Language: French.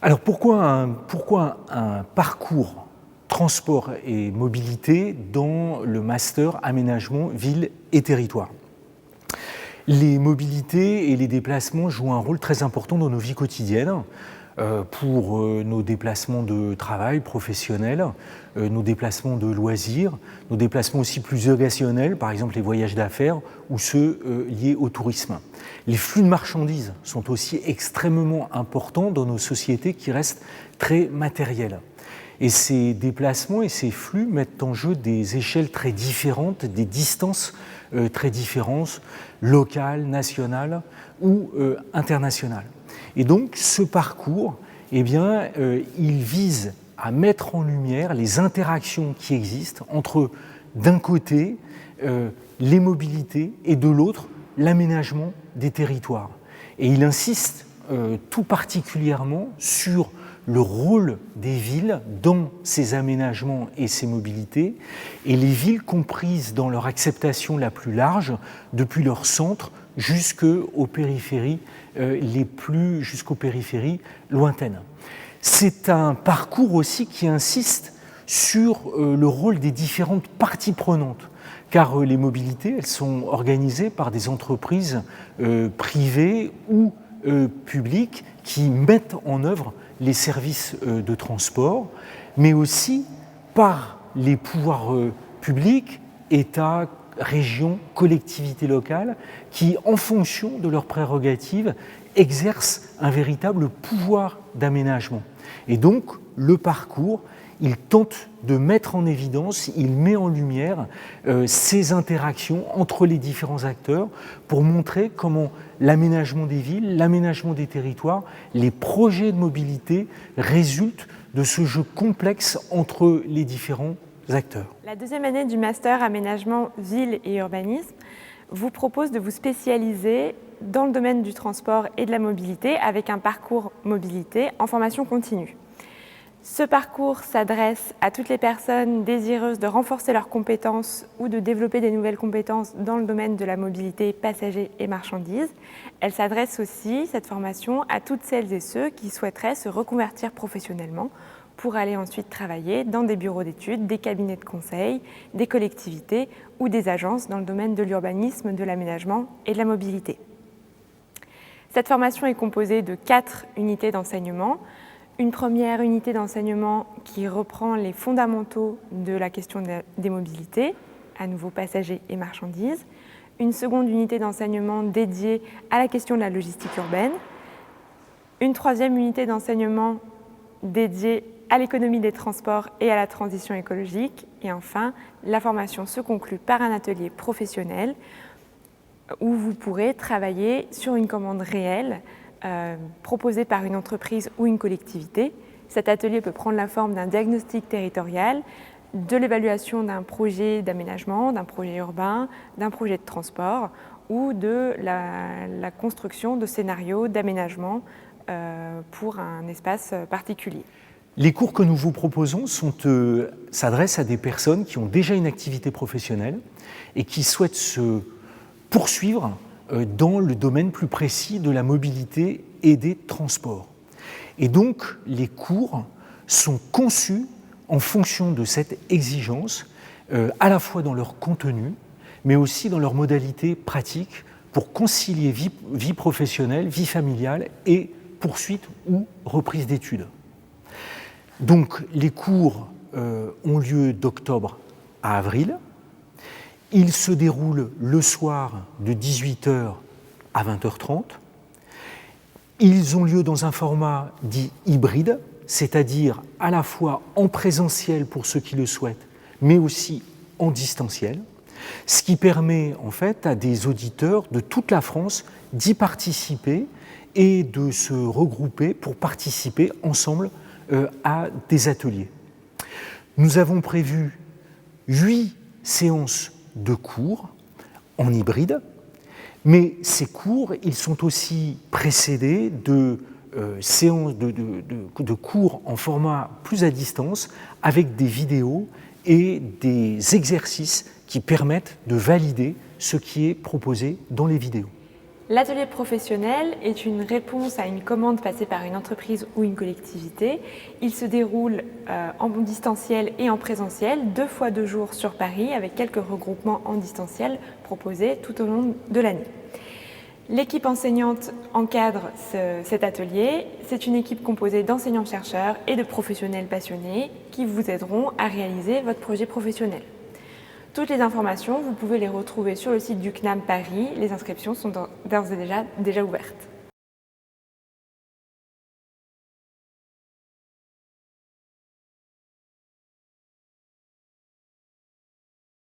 Alors pourquoi un parcours transport et mobilité dans le master aménagement, ville et territoire? Les mobilités et les déplacements jouent un rôle très important dans nos vies quotidiennes, pour nos déplacements de travail professionnels, nos déplacements de loisirs, nos déplacements aussi plus occasionnels, par exemple les voyages d'affaires ou ceux liés au tourisme. Les flux de marchandises sont aussi extrêmement importants dans nos sociétés qui restent très matérielles. Et ces déplacements et ces flux mettent en jeu des échelles très différentes, des distances très différentes, locales, nationales ou internationales. Et donc ce parcours, il vise à mettre en lumière les interactions qui existent entre, d'un côté, les mobilités et de l'autre, l'aménagement des territoires. Et il insiste tout particulièrement sur le rôle des villes dans ces aménagements et ces mobilités, et les villes comprises dans leur acceptation la plus large, depuis leur centre jusqu'aux périphéries jusqu'aux périphéries lointaines. C'est un parcours aussi qui insiste sur le rôle des différentes parties prenantes, car les mobilités, elles sont organisées par des entreprises privées ou publiques qui mettent en œuvre les services de transport, mais aussi par les pouvoirs publics, États, régions, collectivités locales, qui, en fonction de leurs prérogatives, exercent un véritable pouvoir d'aménagement. Et donc, le parcours, il tente de mettre en évidence, il met en lumière ces interactions entre les différents acteurs pour montrer comment l'aménagement des villes, l'aménagement des territoires, les projets de mobilité résultent de ce jeu complexe entre les différents acteurs. La deuxième année du master aménagement, ville et urbanisme vous propose de vous spécialiser dans le domaine du transport et de la mobilité avec un parcours mobilité en formation continue. Ce parcours s'adresse à toutes les personnes désireuses de renforcer leurs compétences ou de développer des nouvelles compétences dans le domaine de la mobilité passagers et marchandises. Elle s'adresse aussi, cette formation, à toutes celles et ceux qui souhaiteraient se reconvertir professionnellement pour aller ensuite travailler dans des bureaux d'études, des cabinets de conseil, des collectivités ou des agences dans le domaine de l'urbanisme, de l'aménagement et de la mobilité. Cette formation est composée de 4 unités d'enseignement. Une première unité d'enseignement qui reprend les fondamentaux de la question des mobilités, à nouveau passagers et marchandises. Une seconde unité d'enseignement dédiée à la question de la logistique urbaine. Une troisième unité d'enseignement dédiée à l'économie des transports et à la transition écologique. Et enfin, la formation se conclut par un atelier professionnel où vous pourrez travailler sur une commande réelle proposé par une entreprise ou une collectivité. Cet atelier peut prendre la forme d'un diagnostic territorial, de l'évaluation d'un projet d'aménagement, d'un projet urbain, d'un projet de transport ou de la construction de scénarios d'aménagement pour un espace particulier. Les cours que nous vous proposons s'adressent à des personnes qui ont déjà une activité professionnelle et qui souhaitent se poursuivre dans le domaine plus précis de la mobilité et des transports. Et donc, les cours sont conçus en fonction de cette exigence, à la fois dans leur contenu, mais aussi dans leurs modalités pratiques pour concilier vie professionnelle, vie familiale et poursuite ou reprise d'études. Donc, les cours ont lieu d'octobre à avril. Ils se déroulent le soir de 18h à 20h30. Ils ont lieu dans un format dit hybride, c'est-à-dire à la fois en présentiel pour ceux qui le souhaitent, mais aussi en distanciel, ce qui permet en fait à des auditeurs de toute la France d'y participer et de se regrouper pour participer ensemble à des ateliers. Nous avons prévu 8 séances de cours en hybride, mais ces cours, ils sont aussi précédés de séances de cours en format plus à distance, avec des vidéos et des exercices qui permettent de valider ce qui est proposé dans les vidéos. L'atelier professionnel est une réponse à une commande passée par une entreprise ou une collectivité. Il se déroule en distanciel et en présentiel, 2 fois 2 jours sur Paris, avec quelques regroupements en distanciel proposés tout au long de l'année. L'équipe enseignante encadre cet atelier. C'est une équipe composée d'enseignants-chercheurs et de professionnels passionnés qui vous aideront à réaliser votre projet professionnel. Toutes les informations, vous pouvez les retrouver sur le site du CNAM Paris. Les inscriptions sont d'ores et déjà ouvertes.